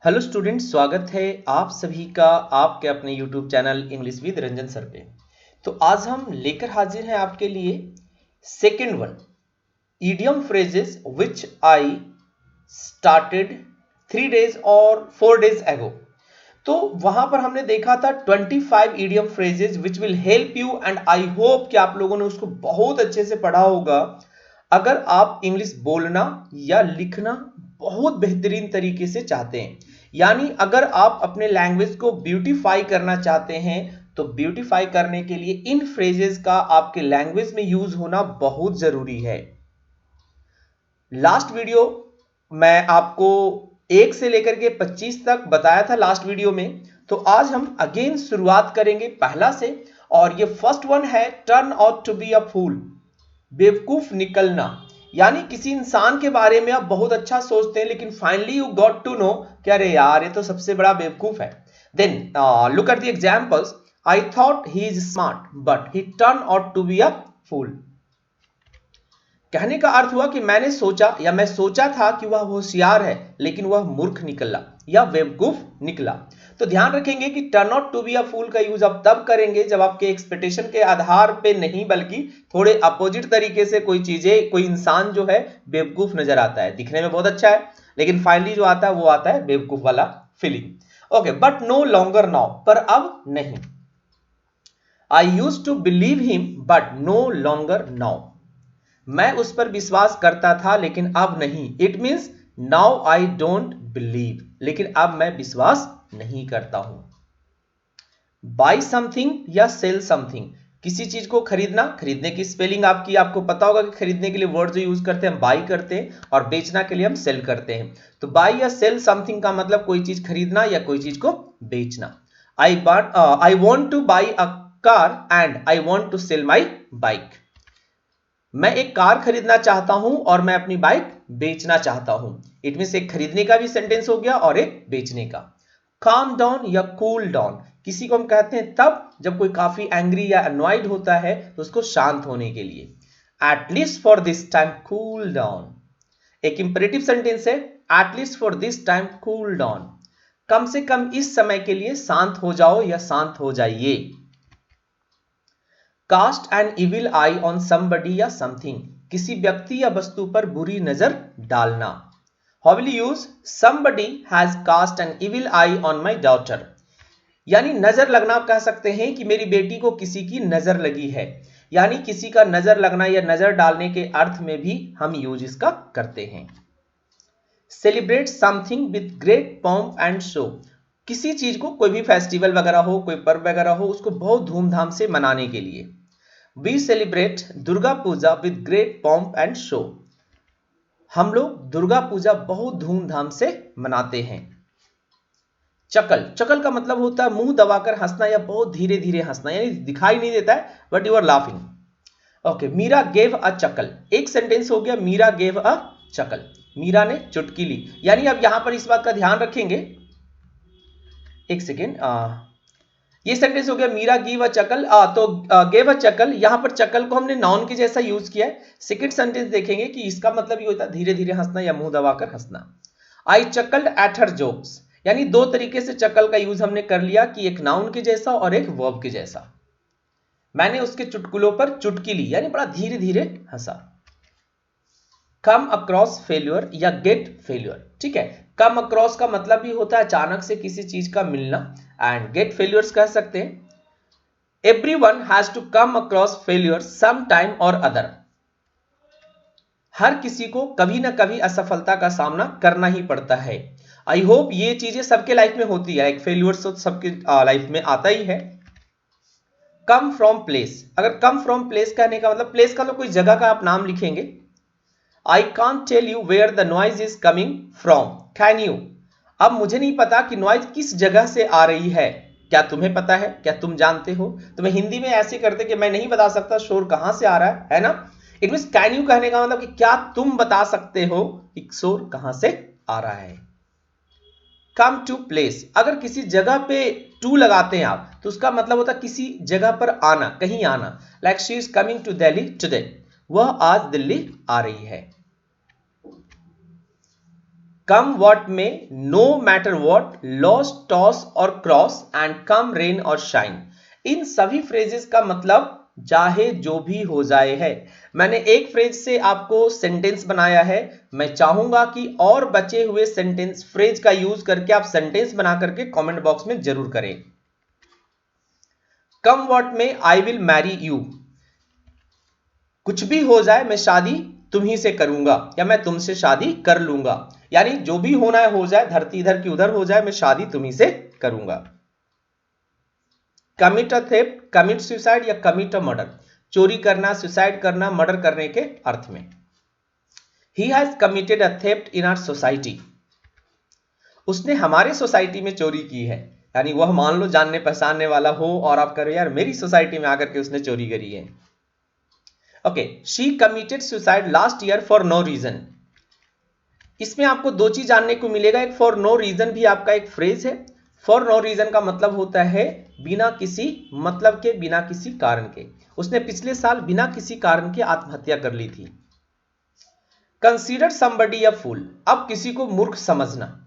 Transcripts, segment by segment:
Hello students, स्वागत है आप सभी का आपके अपने YouTube channel English with Ranjan sir पे। तो आज हम लेकर हाजिर हैं आपके लिए second one idiom phrases which I started 3 days और 4 days एगो। तो वहां पर हमने देखा था 25 idiom phrases which will help you and I hope कि आप लोगों ने उसको बहुत अच्छे से पढ़ा होगा। अगर आप इंग्लिश बोलना या लिखना बहुत बेहतरीन तरीके से चाहते हैं, यानी अगर आप अपने लैंग्वेज को ब्यूटीफाई करना चाहते हैं, तो ब्यूटीफाई करने के लिए इन फ्रेजेस का आपके लैंग्वेज में यूज होना बहुत जरूरी है। लास्ट वीडियो मैं आपको 1 से लेकर के 25 तक बताया था लास्ट वीडियो में। तो आज हम अगेन शुरुआत करेंगे पहला से, और ये फर्स्ट वन है turn out to be a fool, बेवकूफ निकलना। यानी किसी इंसान के बारे में आप बहुत अच्छा सोचते हैं, लेकिन finally you got to know कि अरे यार ये तो सबसे बड़ा बेवकूफ है। Then look at the examples. I thought he is smart but he turn out to be a fool. कहने का अर्थ हुआ कि मैंने सोचा या मैं सोचा था कि वह होशियार है, लेकिन वह मूर्ख निकला या बेवकूफ निकला। तो ध्यान रखेंगे कि turn out to be a fool का यूज आप तब करेंगे जब आपके एक्सपेक्टेशन के आधार पे नहीं, बल्कि थोड़े अपोजिट तरीके से कोई चीजें, कोई इंसान जो है बेवकूफ नजर आता है। दिखने में बहुत अच्छा है, लेकिन फाइनली जो आता है वो आता है बेवकूफ वाला feeling. Okay, but no longer now, पर अब नहीं। I use to believe him but no longer now. मैं उस पर विश्वास करता था लेकिन अब नहीं। It means now I don't believe, लेकिन अब मैं विश्वास नहीं करता हूं। बाय समथिंग या सेल समथिंग, किसी चीज को खरीदना। खरीदने की स्पेलिंग आपको पता होगा कि खरीदने के लिए वर्ड जो यूज करते हैं हम बाय करते हैं, और बेचना के लिए हम सेल करते हैं। तो बाय या सेल समथिंग का मतलब कोई चीज खरीदना या कोई चीज को बेचना। I want to buy a car and I want to sell my bike. मैं एक कार खरीदना चाहता हूं और मैं अपनी बाइक बेचना चाहता हूं। इट मींस एक खरीदने का भी सेंटेंस हो गया और एक बेचने का। काम डाउन या कूल डाउन, किसी को हम कहते हैं तब जब कोई काफी एंग्री या अनॉयड होता है तो उसको शांत होने के लिए। At least for this time cool down, एक इंपेरेटिव सेंटेंस है। At least for this time cool down, कम से कम इस समय के लिए शांत हो जाओ या शांत हो जाइए। Cast an evil eye on somebody या समथिंग, किसी व्यक्ति या वस्तु पर बुरी नजर डालना। How will use? Somebody has cast an evil eye on my daughter, यानी नजर लगना। आप कह सकते हैं कि मेरी बेटी को किसी की नजर लगी है, यानी किसी का नजर लगना या नजर डालने के अर्थ में भी हम यूज इसका करते हैं। Celebrate something with great pomp and show, किसी चीज को, कोई भी फेस्टिवल वगैरह हो, कोई पर्व वगैरह हो, उसको बहुत धूमधाम से मनाने के लिए। We celebrate Durga Puja with great pomp and show, हम लोग दुर्गा पूजा बहुत धूमधाम से मनाते हैं। चकल, चकल का मतलब होता है मुंह दबाकर हंसना या बहुत धीरे धीरे हंसना, यानी दिखाई नहीं देता है but you are laughing. Okay, Meera gave a chuckle, एक सेंटेंस हो गया Meera gave a chuckle, Meera ने चुटकी ली। यानी अब यहां पर इस बात का ध्यान रखेंगे, एक सेकेंड, ये सेंटेंस हो गया मीरा गिव अ चकल। तो गेव अ चकल, यहां पर चकल को हमने नाउन के जैसा यूज किया है। सेकंड सेंटेंस देखेंगे कि इसका मतलब ये होता है धीरे धीरे हंसना या मुंह दबाकर हंसना। आई चकल्ड एट हर जोक्स, यानी दो तरीके से चकल का यूज हमने कर लिया कि एक नाउन के जैसा और एक वर्ब के जैसा। मैंने उसके चुटकुलों पर चुटकी ली, यानी बड़ा धीरे धीरे हंसा। कम अक्रॉस फेल्यूर या गेट फेल्यूर, ठीक है। कम अक्रॉस का मतलब भी होता है अचानक से किसी चीज का मिलना, एंड गेट फेल्यूर्स कह सकते हैं। Everyone has to come across failure some time or other, हर किसी को कभी ना कभी असफलता का सामना करना ही पड़ता है। आई होप ये चीजें सबके लाइफ में होती है, एक फेल्यूर तो सबके लाइफ में आता ही है। कम फ्रॉम प्लेस, अगर कम फ्रॉम प्लेस कहने का मतलब प्लेस का तो कोई जगह का आप नाम लिखेंगे। I can't tell you where the noise is coming from, can you? अब मुझे नहीं पता कि नॉइज किस जगह से आ रही है, क्या तुम्हें पता है, क्या तुम जानते हो? तो मैं हिंदी में ऐसे करते कि मैं नहीं बता सकता शोर कहां से आ रहा है ना। इट मींस कैन यू कहने का मतलब कि क्या तुम बता सकते हो कि शोर कहां से आ रहा है। कम टू प्लेस, अगर किसी जगह पे टू लगाते हैं आप तो उसका मतलब होता है किसी जगह पर आना, कहीं आना। Like she is coming to Delhi today, वह आज दिल्ली आ रही है। Come what may, no matter what, loss, toss or cross, and come rain or shine. इन सभी फ्रेजेस का मतलब चाहे जो भी हो जाए है। मैंने एक फ्रेज से आपको सेंटेंस बनाया है, मैं चाहूंगा कि और बचे हुए सेंटेंस फ्रेज का यूज करके आप सेंटेंस बना करके कमेंट बॉक्स में जरूर करें। कम व्हाट में आई विल मैरी यू, कुछ भी हो जाए मैं शादी तुम्ही से करूंगा या मैं तुमसे शादी कर लूंगा, यानी जो भी होना है हो जाए, धरती इधर की उधर हो जाए, मैं शादी तुम्ही से करूंगा। Commit a theft, commit suicide या कमिट अ मर्डर, चोरी करना, सुसाइड करना, मर्डर करने के अर्थ में। He has committed a theft in our society, उसने हमारे सोसाइटी में चोरी की है, यानी वह मान लो जानने पहचानने वाला हो और आप करो यार मेरी सोसाइटी में आकर के उसने चोरी करी है। Okay, she committed suicide last year for no reason. इसमें आपको दो चीज जानने को मिलेगा, एक फॉर नो रीजन भी आपका एक फ्रेज है। फॉर नो रीजन का मतलब होता है बिना किसी मतलब के, बिना किसी कारण के। उसने पिछले साल बिना किसी कारण के आत्महत्या कर ली थी। कंसीडर समबडी अ फूल, अब किसी को मूर्ख समझना।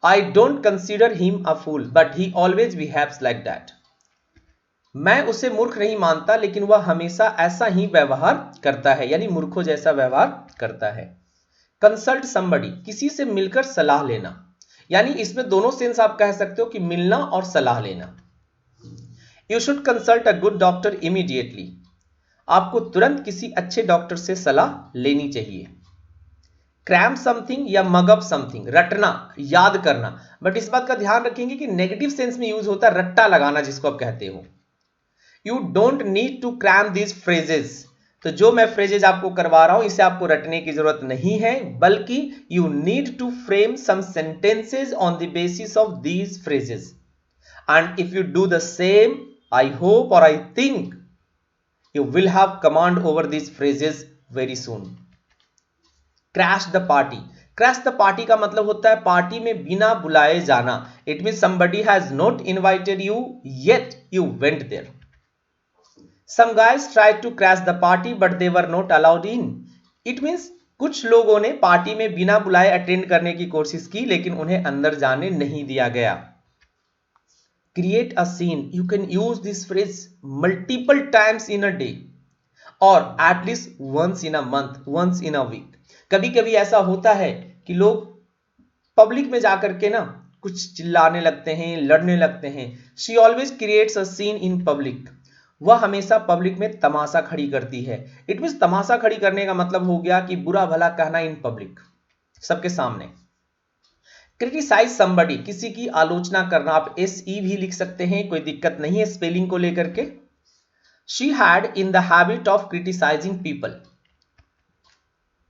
I don't consider him a fool but he always behaves like that, मैं उसे मूर्ख नहीं मानता लेकिन वह हमेशा ऐसा ही व्यवहार करता है, यानी मूर्खों जैसा व्यवहार करता है। कंसल्ट समबडी, किसी से मिलकर सलाह लेना, यानी इसमें दोनों सेंस आप कह सकते हो कि मिलना और सलाह लेना। You should consult a good doctor immediately, आपको तुरंत किसी अच्छे डॉक्टर से सलाह लेनी चाहिए। क्रैम समथिंग या मग अप समथिंग, रटना, याद करना, बट इस बात का ध्यान रखेंगे कि नेगेटिव सेंस में यूज होता है रट्टा लगाना, जिसको आप कहते हो। You don't need to cram this phrases, तो जो मैं फ्रेजेस आपको करवा रहा हूं इसे आपको रटने की जरूरत नहीं है, बल्कि you need to frame some sentences on the basis of these phrases, and if you do the same, I hope और I think you will have command over these phrases very soon. Crash the party, crash the party का मतलब होता है party में बिना बुलाए जाना। It mean somebody has not invited you yet you went there. Some guys tried to crash the party but they were not allowed in. It means कुछ लोगों ने पार्टी में बिना बुलाए अटेंड करने की कोशिश की लेकिन उन्हें अंदर जाने नहीं दिया गया। Create a scene. You can use this phrase multiple times in a day or at least once in a month, once in a week. कभी कभी ऐसा होता है कि लोग पब्लिक में जाकर के ना कुछ चिल्लाने लगते हैं, लड़ने लगते हैं। She always creates a scene in public. वह हमेशा पब्लिक में तमाशा खड़ी करती है। इट मींस तमाशा खड़ी करने का मतलब हो गया कि बुरा भला कहना इन पब्लिक, सबके सामने। क्रिटिसाइज समबडी, किसी की आलोचना करना, आप SE भी लिख सकते हैं, कोई दिक्कत नहीं है स्पेलिंग को लेकर के। She had in the habit of criticising people,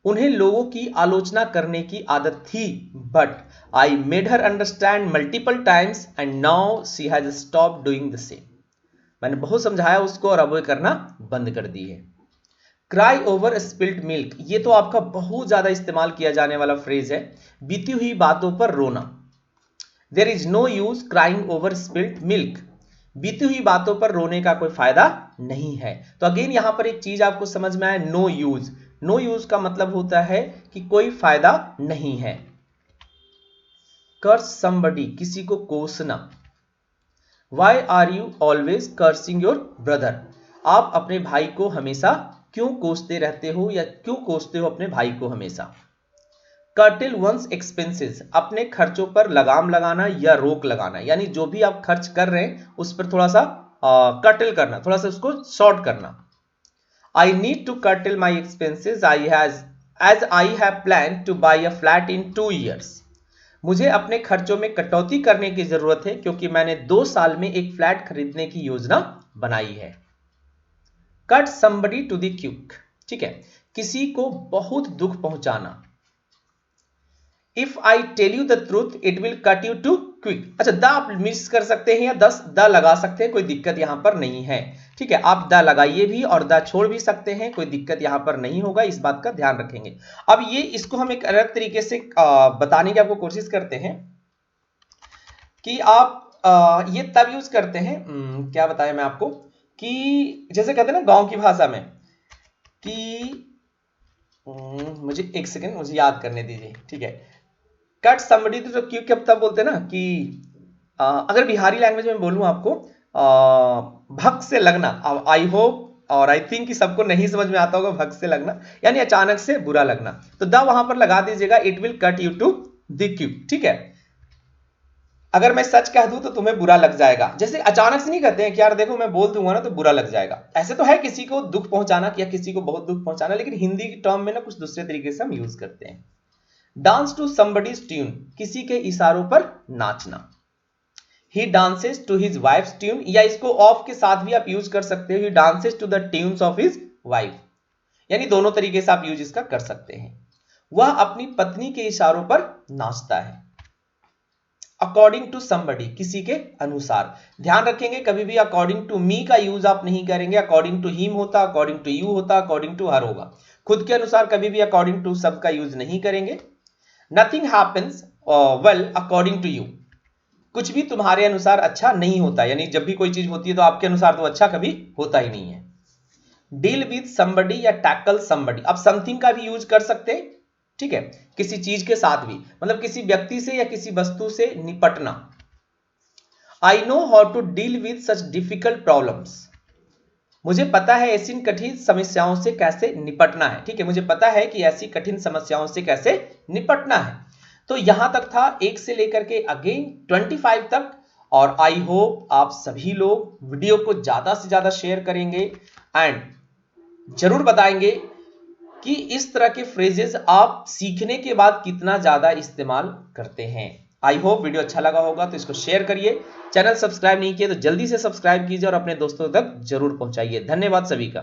उन्हें लोगों की आलोचना करने की आदत थी, but I made her understand multiple times and now she has stopped doing the same, मैंने बहुत समझाया उसको और अब वो करना बंद कर दी है। क्राई ओवर स्पिल्ड मिल्क, ये तो आपका बहुत ज्यादा इस्तेमाल किया जाने वाला फ्रेज है, बीती हुई बातों पर रोना। There is no use crying over spilled milk, बीती हुई बातों पर रोने का कोई फायदा नहीं है। तो अगेन यहां पर एक चीज आपको समझ में आए, नो यूज। नो यूज का मतलब होता है कि कोई फायदा नहीं है। कर्स समबडी, किसी को कोसना। Why are you always cursing your brother? आप अपने भाई को हमेशा क्यों कोसते रहते हो या क्यों कोसते हो अपने भाई को हमेशा। कर्टेल वंस एक्सपेंसेस, अपने खर्चों पर लगाम लगाना या रोक लगाना, यानी जो भी आप खर्च कर रहे हैं उस पर थोड़ा सा कर्टेल करना, थोड़ा सा उसको शॉर्ट करना। I need to curtail my expenses as I have plan to buy a flat in 2 years. मुझे अपने खर्चों में कटौती करने की जरूरत है क्योंकि मैंने 2 साल में एक फ्लैट खरीदने की योजना बनाई है। Cut somebody to the quick, ठीक है, किसी को बहुत दुख पहुंचाना। If I tell you the truth it will cut you to quick, अच्छा द आप मिस कर सकते हैं या द लगा सकते हैं, कोई दिक्कत यहां पर नहीं है, ठीक है, आप द लगाइए भी और द छोड़ भी सकते हैं, कोई दिक्कत यहां पर नहीं होगा, इस बात का ध्यान रखेंगे। अब ये इसको हम एक अलग तरीके से बताने की आपको कोशिश करते हैं कि आप ये तब यूज करते हैं, क्या बताया मैं आपको, कि जैसे कहते हैं ना गांव की भाषा में कि मुझे एक सेकंड, मुझे याद करने दीजिए, ठीक है। कट समबडी तो क्यों कब तब बोलते हैं ना कि अगर बिहारी लैंग्वेज में बोलूं आपको, भक्त से लगना, आई होप और आई थिंक कि सबको नहीं समझ में आता होगा भक्त से लगना, यानी अचानक से बुरा लगना, तो द वहां पर लगा दीजिएगा, it will cut you to the cube, ठीक है। अगर मैं सच कह दूं तो तुम्हें बुरा लग जाएगा, जैसे अचानक से नहीं कहते हैं कि यार देखो मैं बोल दूंगा ना तो बुरा लग जाएगा, ऐसे तो है किसी को दुख पहुंचाना या किसी को बहुत दुख पहुंचाना, लेकिन हिंदी की टर्म में ना कुछ दूसरे तरीके से हम यूज करते हैं। डांस टू समबडीज ट्यून, किसी के इशारों पर नाचना। He dances to his wife's tune, या इसको ऑफ के साथ भी आप यूज कर सकते हो, he dances to the tunes of his wife, यानी दोनों तरीके से आप यूज इसका कर सकते हैं। वह अपनी पत्नी के इशारों पर नाचता है। अकॉर्डिंग टू समबडी, किसी के अनुसार। ध्यान रखेंगे कभी भी अकॉर्डिंग टू मी का यूज आप नहीं करेंगे, अकॉर्डिंग टू हिम होता, अकॉर्डिंग टू यू होता, अकॉर्डिंग टू हर होगा। खुद के अनुसार कभी भी अकॉर्डिंग टू सब का यूज नहीं करेंगे। Nothing happens well according to you, कुछ भी तुम्हारे अनुसार अच्छा नहीं होता, यानी जब भी कोई चीज होती है तो आपके अनुसार तो अच्छा कभी होता ही नहीं है। डील विद समबडी या टैकल समबडी, अब समथिंग का भी यूज कर सकते हैं, ठीक है, किसी चीज के साथ भी, मतलब किसी व्यक्ति से या किसी वस्तु से निपटना। I know how to deal with such difficult problems, मुझे पता है ऐसी कठिन समस्याओं से कैसे निपटना है, ठीक है, मुझे पता है कि ऐसी कठिन समस्याओं से कैसे निपटना है। तो यहां तक था 1 से लेकर के अगेन 25 तक, और आई होप आप सभी लोग वीडियो को ज्यादा से ज्यादा शेयर करेंगे एंड जरूर बताएंगे कि इस तरह के फ्रेजेस आप सीखने के बाद कितना ज्यादा इस्तेमाल करते हैं। आई होप वीडियो अच्छा लगा होगा तो इसको शेयर करिए, चैनल सब्सक्राइब नहीं किए तो जल्दी से सब्सक्राइब कीजिए और अपने दोस्तों तक जरूर पहुंचाइए। धन्यवाद सभी का।